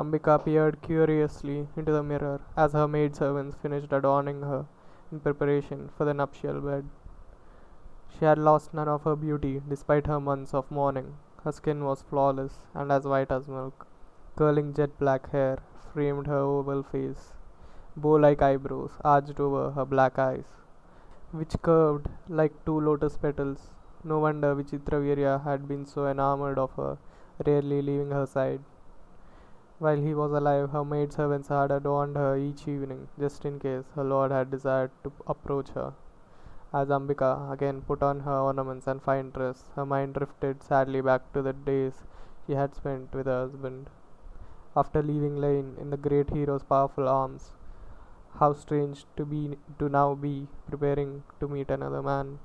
Ambika peered curiously into the mirror as her maidservants finished adorning her in preparation for the nuptial bed. She had lost none of her beauty despite her months of mourning. Her skin was flawless and as white as milk. Curling jet black hair framed her oval face. Bow-like eyebrows arched over her black eyes, which curved like two lotus petals. No wonder Vichitravirya had been so enamored of her, rarely leaving her side. While he was alive, her maidservants had adorned her each evening, just in case her lord had desired to approach her. As Ambika again put on her ornaments and fine dress, her mind drifted sadly back to the days she had spent with her husband. After leaving Lane in the great hero's powerful arms, how strange to now be preparing to meet another man.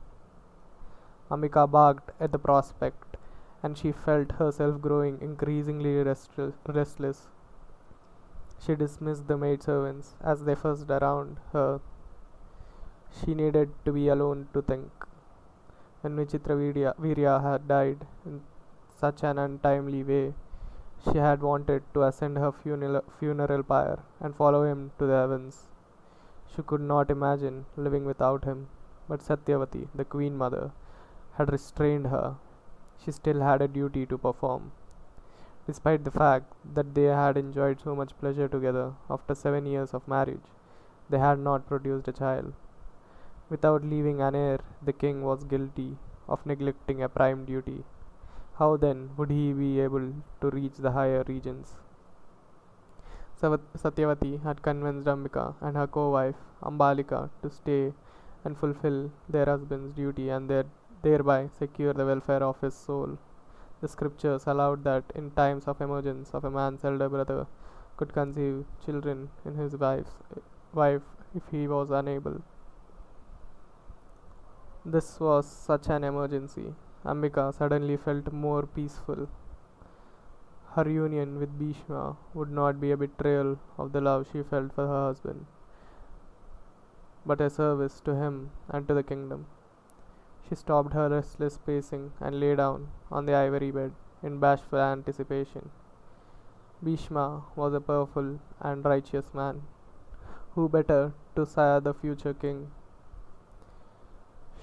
Ambika barked at the prospect, and she felt herself growing increasingly restless. She dismissed the maidservants as they fussed around her. She needed to be alone to think. When Vichitravirya had died in such an untimely way, she had wanted to ascend her funeral pyre and follow him to the heavens. She could not imagine living without him, but Satyavati, the Queen Mother, had restrained her. She still had a duty to perform. Despite the fact that they had enjoyed so much pleasure together after 7 years of marriage, they had not produced a child. Without leaving an heir, the king was guilty of neglecting a prime duty. How then would he be able to reach the higher regions? Satyavati had convinced Ambika and her co-wife Ambalika to stay and fulfill their husband's duty and thereby secure the welfare of his soul. The scriptures allowed that in times of emergence of a man's elder brother could conceive children in his wife if he was unable. This was such an emergency. Ambika suddenly felt more peaceful. Her union with Bhishma would not be a betrayal of the love she felt for her husband, but a service to him and to the kingdom. She stopped her restless pacing and lay down on the ivory bed in bashful anticipation. Bhishma was a powerful and righteous man. Who better to sire the future king?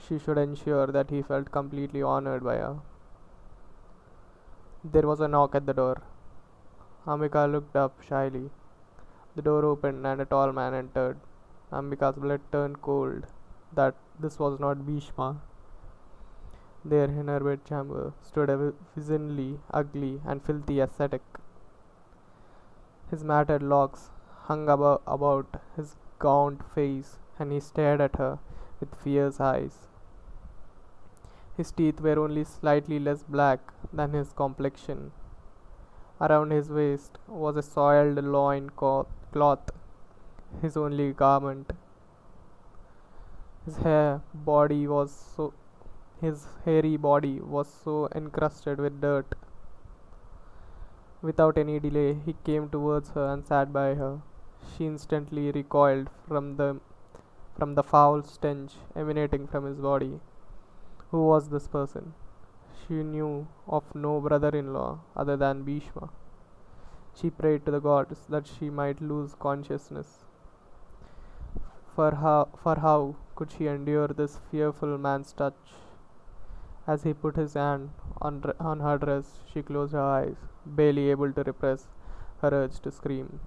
She should ensure that he felt completely honored by her. There was a knock at the door. Ambika looked up shyly. The door opened and a tall man entered. Ambika's blood turned cold. That this was not Bhishma. There in her bedchamber stood a wizened, ugly, and filthy ascetic. His matted locks hung about his gaunt face, and he stared at her with fierce eyes. His teeth were only slightly less black than his complexion. Around his waist was a soiled loin cloth, his only garment. His hairy body was so encrusted with dirt. Without any delay, he came towards her and sat by her. She instantly recoiled from the foul stench emanating from his body. Who was this person? She knew of no brother-in-law other than Bhishma. She prayed to the gods that she might lose consciousness. For how could she endure this fearful man's touch? As he put his hand on her dress, she closed her eyes, barely able to repress her urge to scream.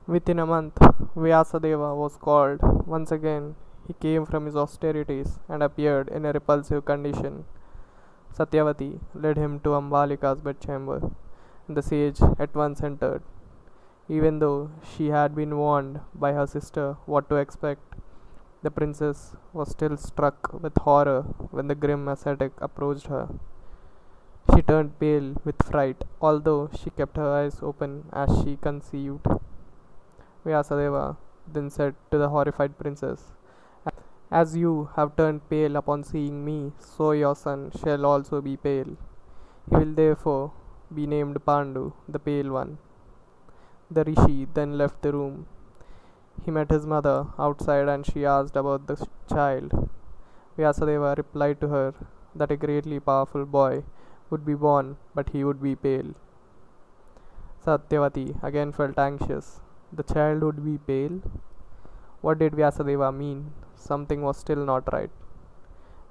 Within a month, Vyasadeva was called. Once again, he came from his austerities and appeared in a repulsive condition. Satyavati led him to Ambalika's bedchamber, and the sage at once entered. Even though she had been warned by her sister what to expect, the princess was still struck with horror when the grim ascetic approached her. She turned pale with fright, although she kept her eyes open as she conceived. Vyasadeva then said to the horrified princess, "As you have turned pale upon seeing me, so your son shall also be pale. He will therefore be named Pandu, the Pale One." The rishi then left the room. He met his mother outside and she asked about the child. Vyasadeva replied to her that a greatly powerful boy would be born, but he would be pale. Satyavati again felt anxious. The child would be pale? What did Vyasadeva mean? Something was still not right.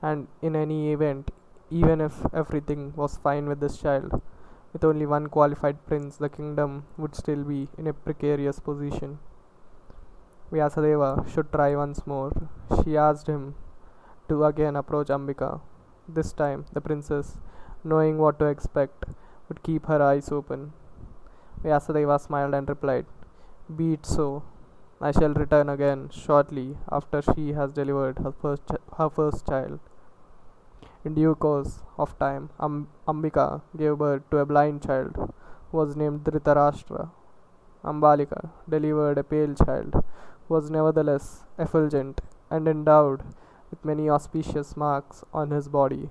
And in any event, even if everything was fine with this child, with only one qualified prince, the kingdom would still be in a precarious position. Vyasadeva should try once more. She asked him to again approach Ambika. This time, the princess, knowing what to expect, would keep her eyes open. Vyasadeva smiled and replied, "Be it so. I shall return again shortly after she has delivered her first child." In due course of time, Ambika gave birth to a blind child who was named Dhritarashtra. Ambalika delivered a pale child who was nevertheless effulgent and endowed with many auspicious marks on his body,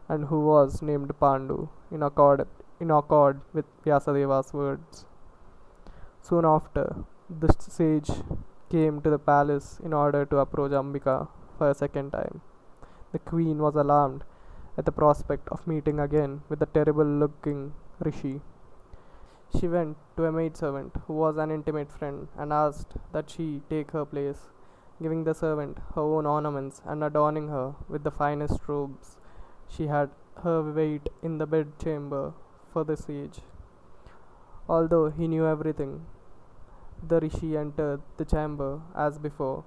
and who was named Pandu in accord with Vyasadeva's words. Soon after, the sage came to the palace in order to approach Ambika for a second time. The queen was alarmed at the prospect of meeting again with the terrible looking Rishi. She went to a maidservant who was an intimate friend and asked that she take her place, giving the servant her own ornaments and adorning her with the finest robes. She had her wait in the bedchamber for the sage. Although he knew everything, the Rishi entered the chamber as before.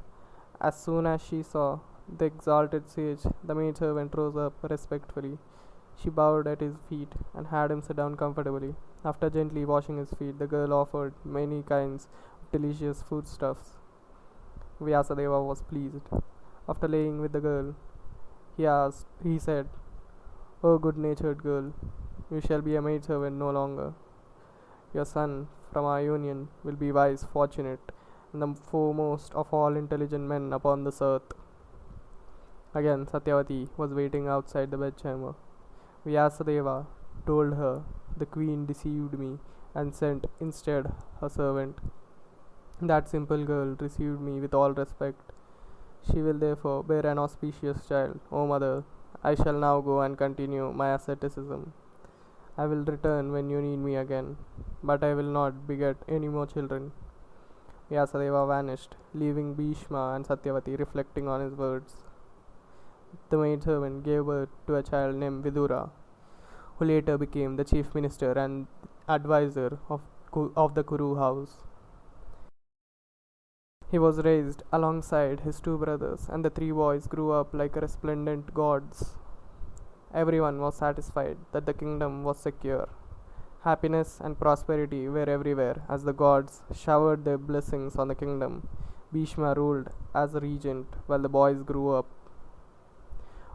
As soon as she saw the exalted sage, the maidservant rose up respectfully. She bowed at his feet and had him sit down comfortably. After gently washing his feet, the girl offered many kinds of delicious foodstuffs. Vyasadeva was pleased. After laying with the girl, he said, "O good natured girl, you shall be a maidservant no longer. Your son from our union will be wise, fortunate, and the foremost of all intelligent men upon this earth." Again, Satyavati was waiting outside the bedchamber. Vyasadeva told her, "The queen deceived me and sent instead her servant. That simple girl received me with all respect. She will therefore bear an auspicious child. O mother, I shall now go and continue my asceticism. I will return when you need me again, but I will not beget any more children." Vyasadeva vanished, leaving Bhishma and Satyavati reflecting on his words. The maidservant gave birth to a child named Vidura, who later became the chief minister and advisor of the Kuru house. He was raised alongside his two brothers, and the three boys grew up like resplendent gods. Everyone was satisfied that the kingdom was secure. Happiness and prosperity were everywhere as the gods showered their blessings on the kingdom. Bhishma ruled as regent while the boys grew up.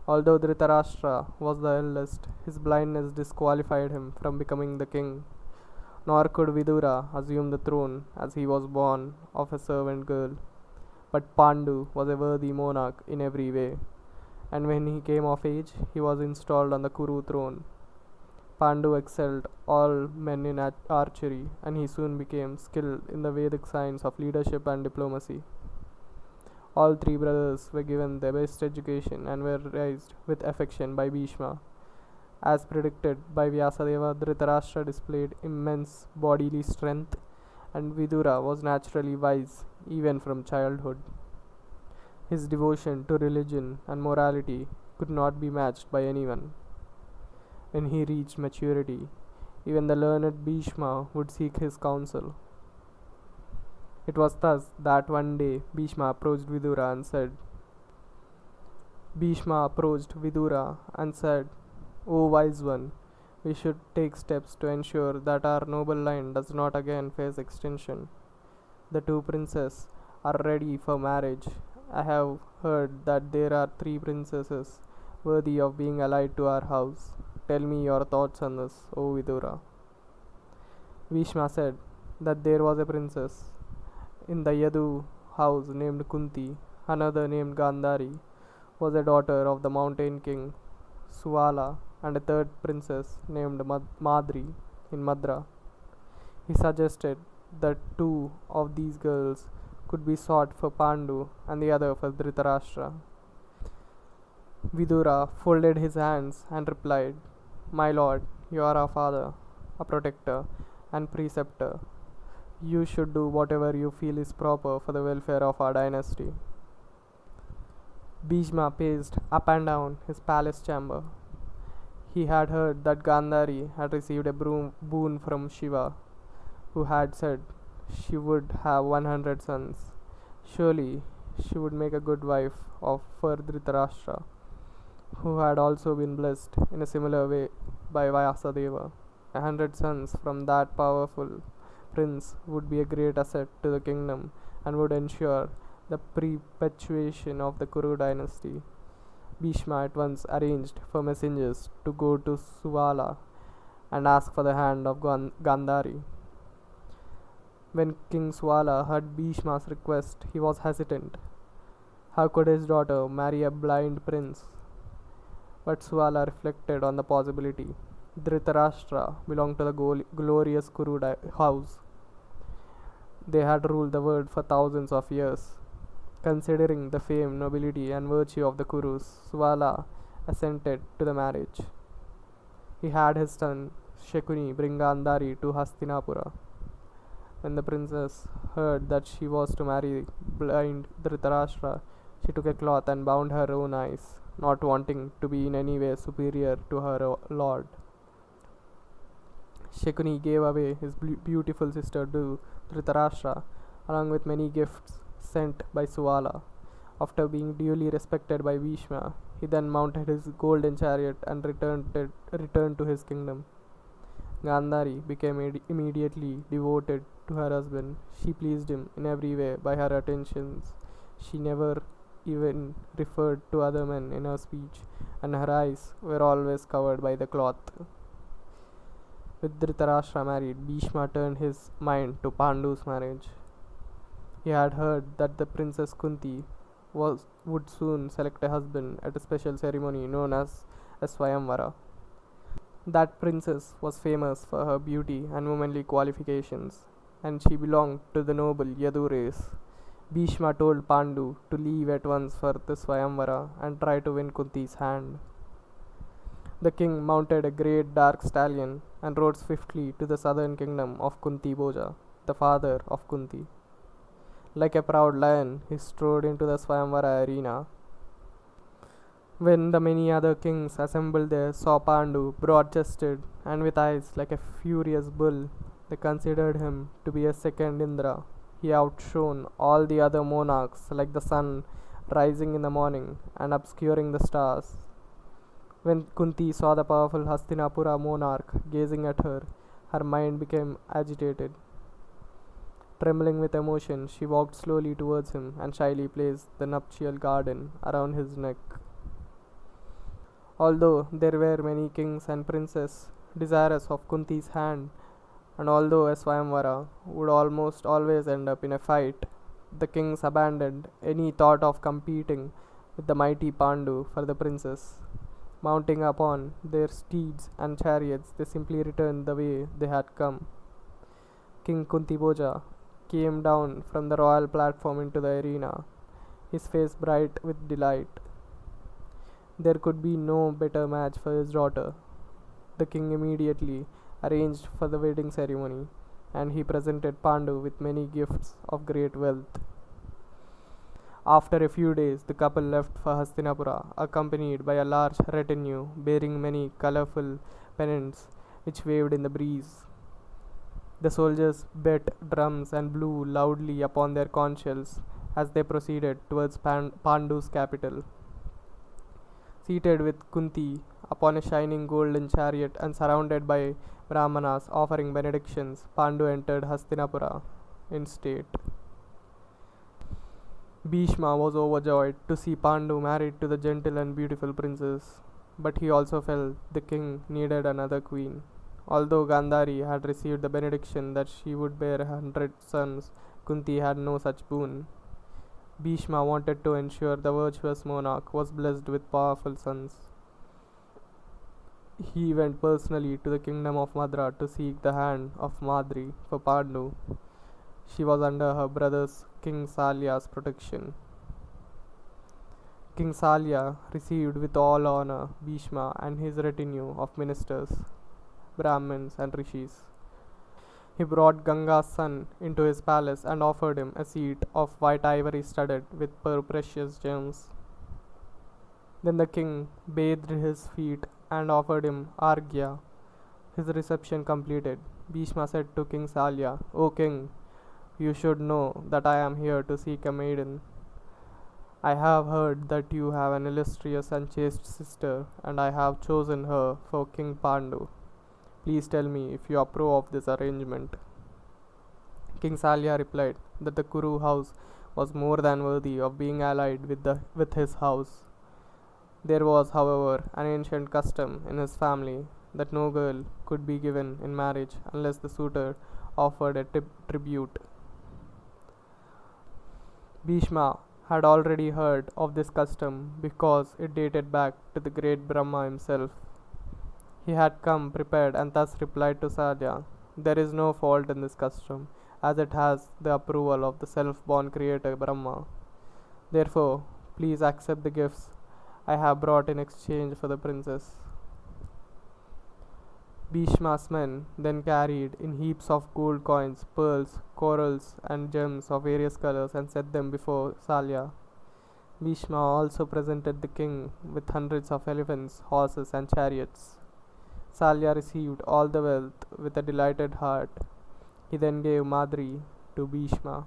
Although Dhritarashtra was the eldest, his blindness disqualified him from becoming the king. Nor could Vidura assume the throne as he was born of a servant girl. But Pandu was a worthy monarch in every way, and when he came of age, he was installed on the Kuru throne. Pandu excelled all men in archery, and he soon became skilled in the Vedic science of leadership and diplomacy. All three brothers were given the best education and were raised with affection by Bhishma. As predicted by Vyasadeva, Dhritarashtra displayed immense bodily strength, and Vidura was naturally wise even from childhood. His devotion to religion and morality could not be matched by anyone. When he reached maturity, even the learned Bhishma would seek his counsel. It was thus that one day Bhishma approached Vidura and said, "O wise one, we should take steps to ensure that our noble line does not again face extinction. The two princes are ready for marriage. I have heard that there are three princesses worthy of being allied to our house. Tell me your thoughts on this, O Vidura." Bhishma said that there was a princess in the Yadu house named Kunti. Another named Gandhari was a daughter of the mountain king Suvala, and a third princess named Madri in Madra. He suggested that two of these girls could be sought for Pandu and the other for Dhritarashtra. Vidura folded his hands and replied, My lord, you are our father, a protector, and preceptor. You should do whatever you feel is proper for the welfare of our dynasty. Bhishma paced up and down his palace chamber. He had heard that Gandhari had received a boon from Shiva, who had said she would have 100 sons. Surely she would make a good wife of for Dhritarashtra, who had also been blessed in a similar way by Vyasadeva. 100 sons from that powerful prince would be a great asset to the kingdom and would ensure the perpetuation of the Kuru dynasty. Bhishma at once arranged for messengers to go to Suvala and ask for the hand of Gandhari. When King Suvala heard Bhishma's request, he was hesitant. How could his daughter marry a blind prince? But Suvala reflected on the possibility. Dhritarashtra belonged to the glorious Kuru house. They had ruled the world for thousands of years. Considering the fame, nobility, and virtue of the Kurus, Suvala assented to the marriage. He had his son Shakuni bring Gandhari to Hastinapura. When the princess heard that she was to marry blind Dhritarashtra, she took a cloth and bound her own eyes, not wanting to be in any way superior to her lord. Shakuni gave away his beautiful sister to Dhritarashtra, along with many gifts sent by Suvala. After being duly respected by Bhishma, he then mounted his golden chariot and returned to his kingdom. Gandhari became immediately devoted to her husband. She pleased him in every way by her attentions. She never even referred to other men in her speech, and her eyes were always covered by the cloth. With Dhritarashtra married, Bhishma turned his mind to Pandu's marriage. He had heard that the Princess Kunti would soon select a husband at a special ceremony known as a Swayamvara. That princess was famous for her beauty and womanly qualifications, and she belonged to the noble Yadu race. Bhishma told Pandu to leave at once for the Swayamvara and try to win Kunti's hand. The king mounted a great dark stallion and rode swiftly to the southern kingdom of Kunti Bhoja, the father of Kunti. Like a proud lion, he strode into the Swayamvara arena. When the many other kings assembled there saw Pandu, broad-chested and with eyes like a furious bull, they considered him to be a second Indra. He outshone all the other monarchs like the sun rising in the morning and obscuring the stars. When Kunti saw the powerful Hastinapura monarch gazing at her, her mind became agitated. Trembling with emotion, she walked slowly towards him and shyly placed the nuptial garland around his neck. Although there were many kings and princes desirous of Kunti's hand, and although a Swayamvara would almost always end up in a fight, the kings abandoned any thought of competing with the mighty Pandu for the princess. Mounting upon their steeds and chariots, they simply returned the way they had come. King Kuntibhoja came down from the royal platform into the arena, his face bright with delight. There could be no better match for his daughter. The king immediately arranged for the wedding ceremony, and he presented Pandu with many gifts of great wealth. After a few days, the couple left for Hastinapura, accompanied by a large retinue bearing many colorful pennants which waved in the breeze. The soldiers beat drums and blew loudly upon their conch shells as they proceeded towards Pandu's capital. Seated with Kunti upon a shining golden chariot and surrounded by Brahmanas offering benedictions, Pandu entered Hastinapura in state. Bhishma was overjoyed to see Pandu married to the gentle and beautiful princess, but he also felt the king needed another queen. Although Gandhari had received the benediction that she would bear 100 sons, Kunti had no such boon. Bhishma wanted to ensure the virtuous monarch was blessed with powerful sons. He went personally to the kingdom of Madra to seek the hand of Madri for Pandu. She was under her brother's King Salya's protection. King Salya received with all honor Bhishma and his retinue of ministers, Brahmins, and rishis. He brought Ganga's son into his palace and offered him a seat of white ivory studded with precious gems. Then the king bathed his feet and offered him arghya. His reception completed, Bhishma said to King Salya, "O king, you should know that I am here to seek a maiden. I have heard that you have an illustrious and chaste sister, and I have chosen her for King Pandu. Please tell me if you approve of this arrangement." King Salya replied that the Kuru house was more than worthy of being allied with his house. There was, however, an ancient custom in his family that no girl could be given in marriage unless the suitor offered a tribute. Bhishma had already heard of this custom because it dated back to the great Brahma himself. He had come prepared and thus replied to Salya, "There is no fault in this custom, as it has the approval of the self-born creator Brahma. Therefore, please accept the gifts I have brought in exchange for the princess." Bhishma's men then carried in heaps of gold coins, pearls, corals, and gems of various colors and set them before Salya. Bhishma also presented the king with hundreds of elephants, horses, and chariots. Salya received all the wealth with a delighted heart. He then gave Madri to Bhishma,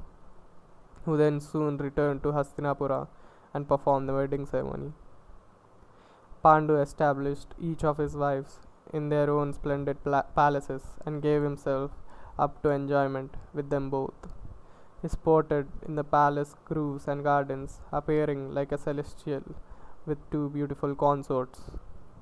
who then soon returned to Hastinapura and performed the wedding ceremony. Pandu established each of his wives in their own splendid palaces and gave himself up to enjoyment with them both. He sported in the palace groves and gardens, appearing like a celestial with two beautiful consorts.